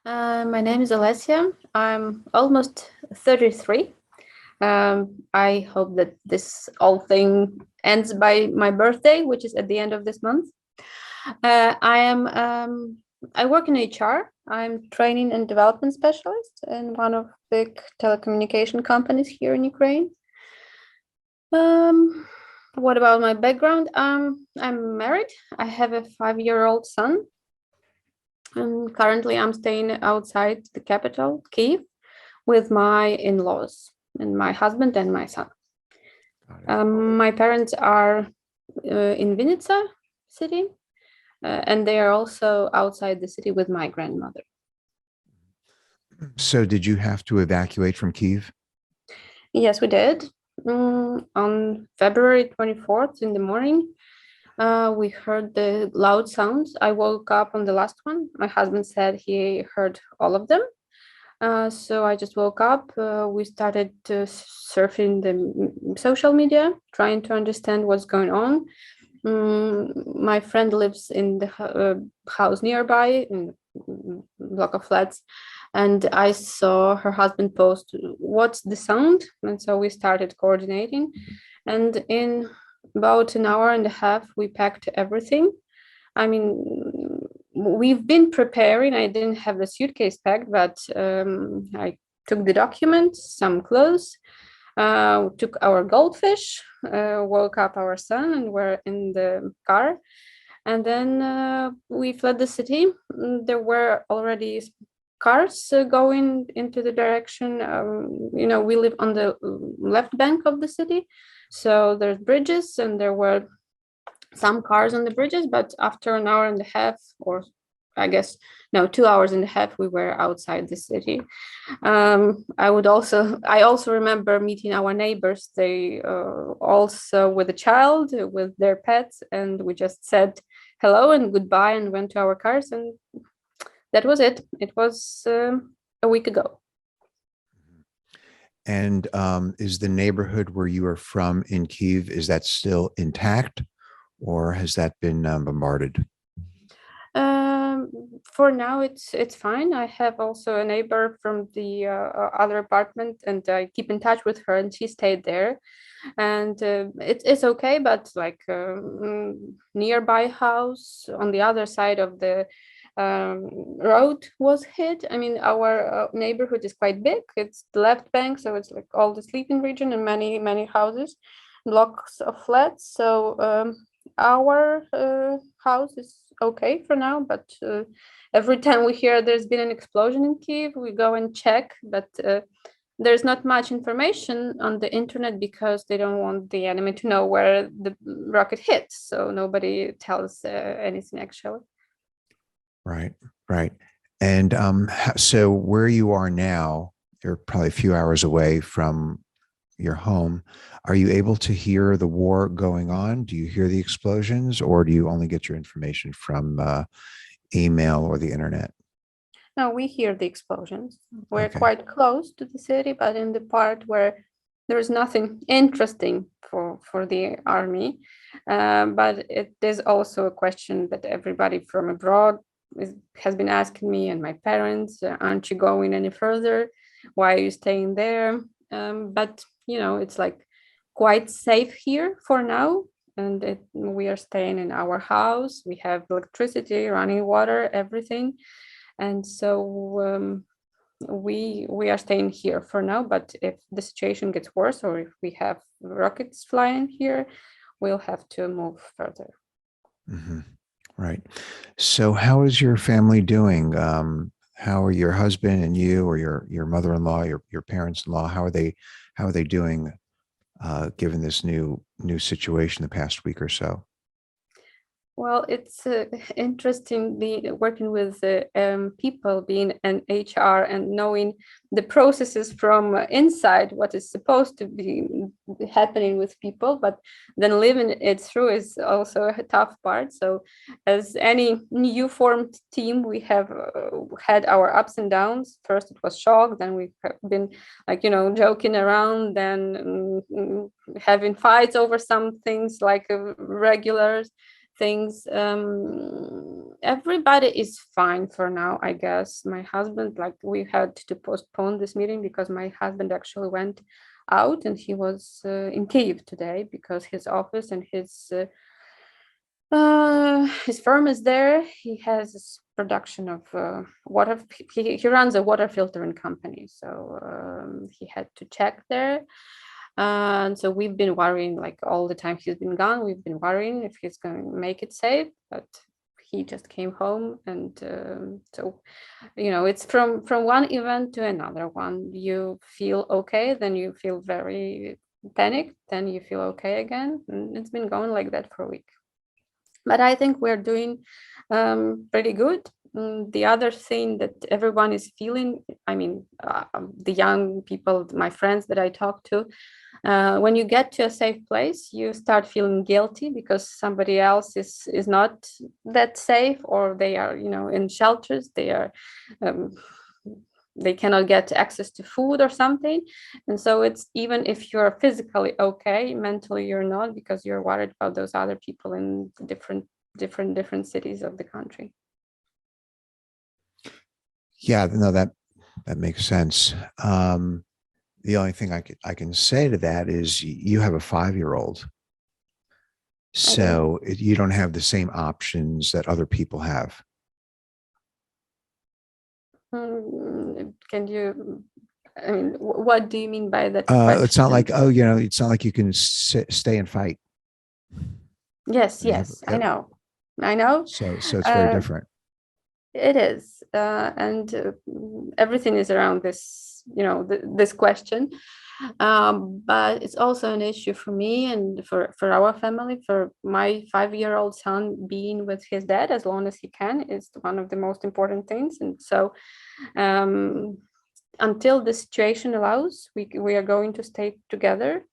My name is Olesya. I'm almost 33. I hope that this whole thing ends by my birthday, which is at the end of this month. I am. I work in HR. I'm training and development specialist in one of big telecommunication companies here in Ukraine. Um, what about my background? I'm married. I have a 5-year-old son. And currently, I'm staying outside the capital, Kiev, with my in-laws and my husband and my son. Got it. My parents are in Vinnytsia city, and they are also outside the city with my grandmother. So did you have to evacuate from Kiev? Yes, we did. On February 24th in the morning, we heard the loud sounds. I woke up on the last one. My husband said he heard all of them. So I just woke up. We started surfing the social media, trying to understand what's going on. My friend lives in the house nearby, in a block of flats, and I saw her husband post, "What's the sound?" And so we started coordinating. And in about an hour and a half, we packed everything. I mean, we've been preparing. I didn't have the suitcase packed, but I took the documents, some clothes, took our goldfish, woke up our son, and we're in the car. And then we fled the city. There were already cars going into the direction. We live on the left bank of the city. So there's bridges, and there were some cars on the bridges, but after an hour and a half, or I guess no, 2 hours and a half, we were outside the city. I also remember meeting our neighbors. They also with a child, with their pets, and we just said hello and goodbye and went to our cars, and that was it. It was a week ago. And is the neighborhood where you are from in Kiev, is that still intact or has that been bombarded? For now, it's fine. I have also a neighbor from the other apartment, and I keep in touch with her, and she stayed there, and it's okay. But like nearby house on the other side of the road was hit. I mean, our neighborhood is quite big. It's the left bank, so it's like all the sleeping region and many houses, blocks of flats. So our house is okay for now, but every time we hear there's been an explosion in Kiev, we go and check, but there's not much information on the internet because they don't want the enemy to know where the rocket hit, so nobody tells anything actually. Right, right. And so where you are now, you're probably a few hours away from your home. Are you able to hear the war going on? Do you hear the explosions, or do you only get your information from email or the internet? No, we hear the explosions. We're Okay. quite close to the city, but in the part where there's nothing interesting for the army. But it is also a question that everybody from abroad has been asking me and my parents, aren't you going any further? Why are you staying there? But it's like quite safe here for now. And we are staying in our house. We have electricity, running water, everything. And so we are staying here for now. But if the situation gets worse, or if we have rockets flying here, we'll have to move further. Hmm. Right. So how is your family doing? How are your husband and you, or your mother-in-law, your parents-in-law, how are they doing given this new situation the past week or so? Well, it's interesting working with people, being an HR and knowing the processes from inside, what is supposed to be happening with people, but then living it through is also a tough part. So, as any new formed team, we have had our ups and downs. First, it was shock, then we've been like, joking around, then having fights over some things like regular things. Everybody is fine for now, I guess. My husband, like, we had to postpone this meeting because my husband actually went out, and he was in Kiev today because his office and his firm is there. He has this production of water. He runs a water filtering company, so he had to check there. And so we've been worrying, like, all the time he's been gone. We've been worrying if he's going to make it safe, but he just came home. And so, it's from one event to another one. You feel okay, then you feel very panicked, then you feel okay again, and it's been going like that for a week. But I think we're doing pretty good. The other thing that everyone is feeling, I mean, the young people, my friends that I talk to, when you get to a safe place, you start feeling guilty because somebody else is not that safe, or they are, in shelters. They cannot get access to food or something. And so it's, even if you're physically okay, mentally you're not, because you're worried about those other people in different cities of the country. Yeah, no, that makes sense. The only thing I can say to that is you have a 5-year-old, so you don't have the same options that other people have. Can you, I mean, what do you mean by that question? It's not like, it's not like you can stay and fight. Yes, I know. So it's very different. It is, and everything is around this, this question. But it's also an issue for me and for our family. For my 5-year-old son, being with his dad as long as he can is one of the most important things. And so until the situation allows, we are going to stay together.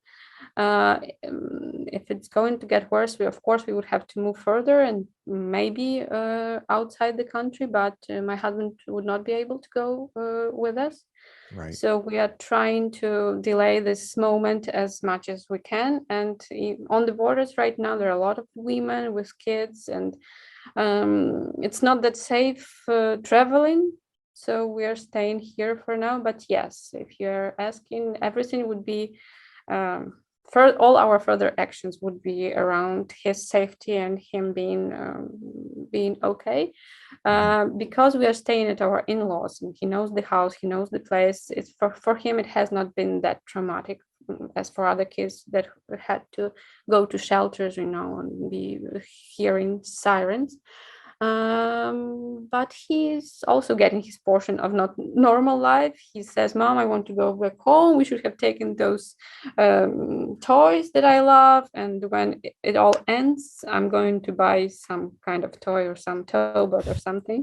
If it's going to get worse, of course we would have to move further and maybe outside the country, but my husband would not be able to go with us. Right. So we are trying to delay this moment as much as we can. And on the borders right now, there are a lot of women with kids, and it's not that safe traveling. So we are staying here for now. But yes, if you're asking, everything would be, all our further actions would be around his safety and him being okay, because we are staying at our in-laws and he knows the house, he knows the place. It's for him, it has not been that traumatic as for other kids that had to go to shelters, and be hearing sirens. But he's also getting his portion of not normal life. He says, "Mom, I want to go back home. We should have taken those toys that I love. And when it all ends, I'm going to buy some kind of toy or some towboat or something."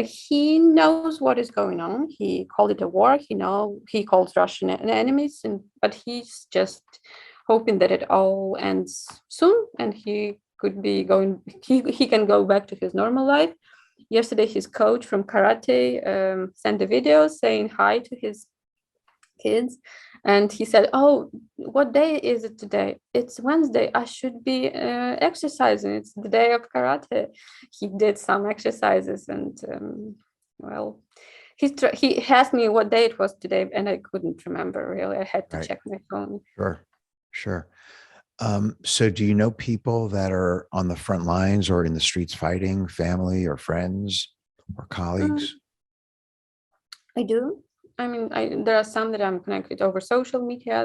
He knows what is going on. He called it a war. He calls Russian enemies, but he's just hoping that it all ends soon and he could be going. He can go back to his normal life. Yesterday, his coach from karate sent a video saying hi to his kids, and he said, "Oh, what day is it today? It's Wednesday. I should be exercising. It's the day of karate." He did some exercises, and well, he asked me what day it was today, and I couldn't remember really. I had to check my phone. Sure. So do you know people that are on the front lines or in the streets fighting, family or friends or colleagues? I do. I mean, there are some that I'm connected over social media.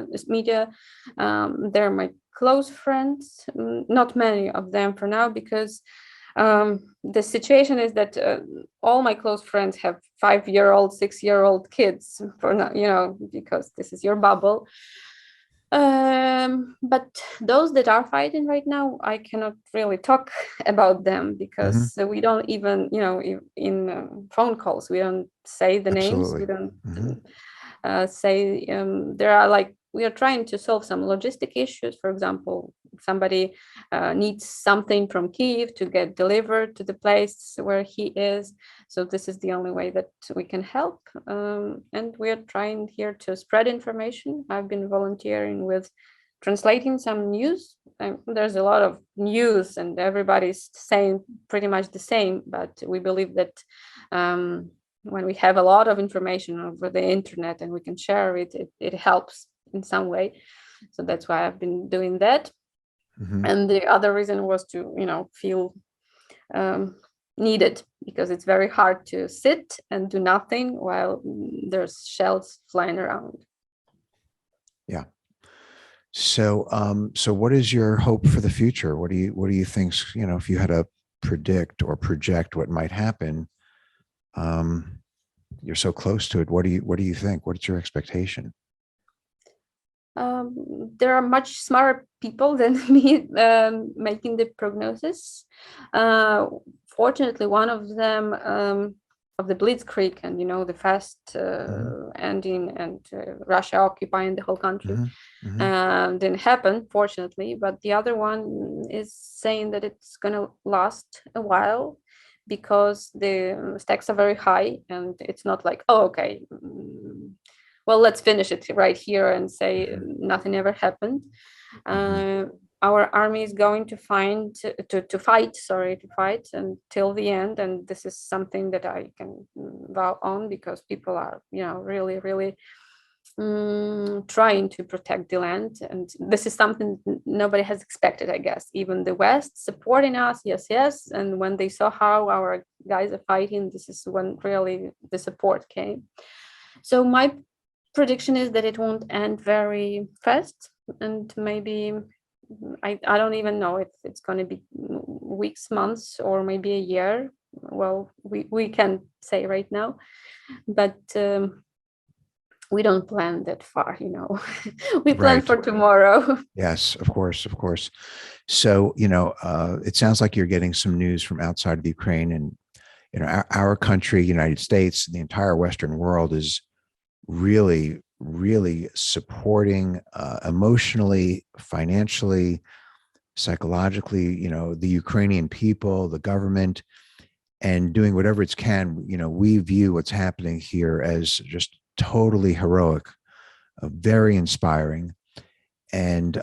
They're my close friends. Not many of them for now, because the situation is that all my close friends have 5-year-old, 6-year-old kids for now, because this is your bubble. But those that are fighting right now, I cannot really talk about them because we don't even, in phone calls, we don't say the names. We don't say there are we are trying to solve some logistic issues. For example, somebody needs something from Kyiv to get delivered to the place where he is. So this is the only way that we can help. And we are trying here to spread information. I've been volunteering with translating some news. There's a lot of news and everybody's saying pretty much the same, but we believe that when we have a lot of information over the internet and we can share it, it helps in some way. So that's why I've been doing that. Mm-hmm. And the other reason was to, feel needed, because it's very hard to sit and do nothing while there's shells flying around. Yeah. So, so what is your hope for the future? What do you think, if you had to predict or project what might happen, you're so close to it. What do you think? What's your expectation? There are much smarter people than me making the prognosis. Fortunately, one of them, of the blitzkrieg and the fast ending and Russia occupying the whole country, Mm-hmm. Mm-hmm. didn't happen, fortunately. But the other one is saying that it's going to last a while, because the stakes are very high, and it's not like, oh, okay, well, let's finish it right here and say nothing ever happened. Our army is going to fight until the end, and this is something that I can vow on, because people are, really, really trying to protect the land, and this is something nobody has expected, I guess. Even the West supporting us, yes, and when they saw how our guys are fighting, this is when really the support came. So my prediction is that it won't end very fast, and maybe I don't even know if it's going to be weeks, months, or maybe a year. Well, we can't say right now, but we don't plan that far, we plan Right. for tomorrow. Yes, of course, of course. So, it sounds like you're getting some news from outside of Ukraine, and our country, United States, the entire Western world is really, really supporting emotionally, financially, psychologically, the Ukrainian people, the government, and doing whatever it can. We view what's happening here as just totally heroic, very inspiring. And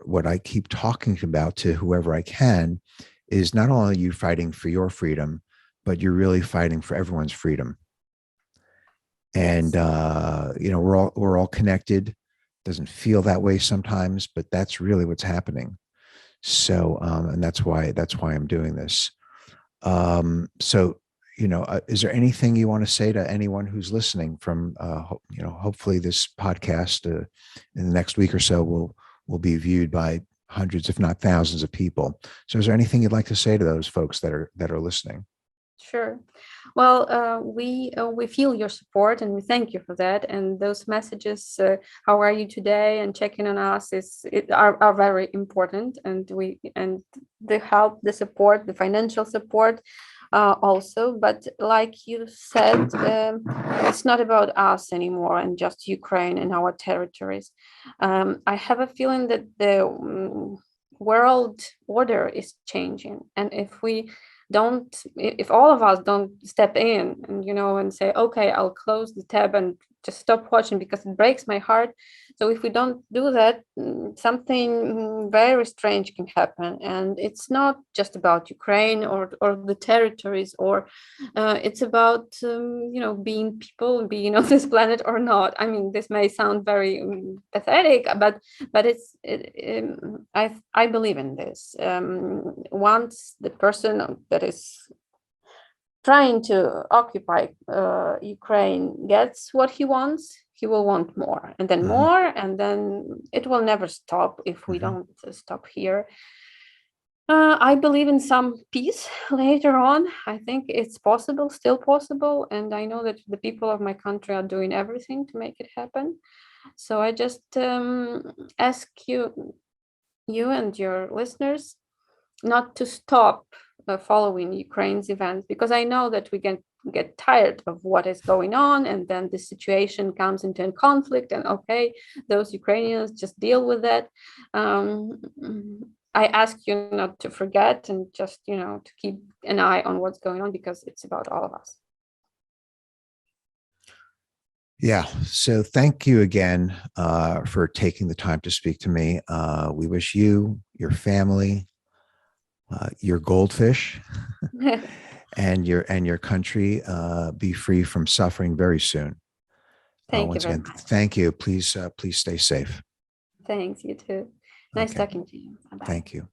what I keep talking about to whoever I can is not only you fighting for your freedom, but you're really fighting for everyone's freedom. And Yes. we're all connected. Doesn't feel that way sometimes, but that's really what's happening. So and that's why I'm doing this. So is there anything you want to say to anyone who's listening from hopefully this podcast in the next week or so will be viewed by hundreds, if not thousands, of people. So is there anything you'd like to say to those folks that are listening? Sure. Well, we feel your support, and we thank you for that. And those messages, "How are you today?" and checking on us are very important. And the help, the support, the financial support, also. But like you said, it's not about us anymore and just Ukraine and our territories. I have a feeling that the world order is changing, and if all of us don't step in and and say, okay, I'll close the tab and just stop watching because it breaks my heart. So if we don't do that, something very strange can happen. And it's not just about Ukraine or the territories, or it's about being people and being on this planet or not. I mean, this may sound very pathetic, but I believe in this. Once the person that is trying to occupy Ukraine gets what he wants, he will want more, and then Mm-hmm. more, and then it will never stop if we Mm-hmm. don't stop here. I believe in some peace later on. I think it's possible, still possible, and I know that the people of my country are doing everything to make it happen. So I just ask you and your listeners not to stop following Ukraine's events, because I know that we can get tired of what is going on, and then the situation comes into a conflict, and okay, those Ukrainians just deal with that. Um, I ask you not to forget, and just to keep an eye on what's going on, because it's about all of us. Yeah. So thank you again for taking the time to speak to me. We wish you, your family, your goldfish, and your country be free from suffering very soon. Thank you Once very again, much. thank you. Please stay safe. Thanks, you too. Nice Okay. talking to you. Bye bye. Thank you.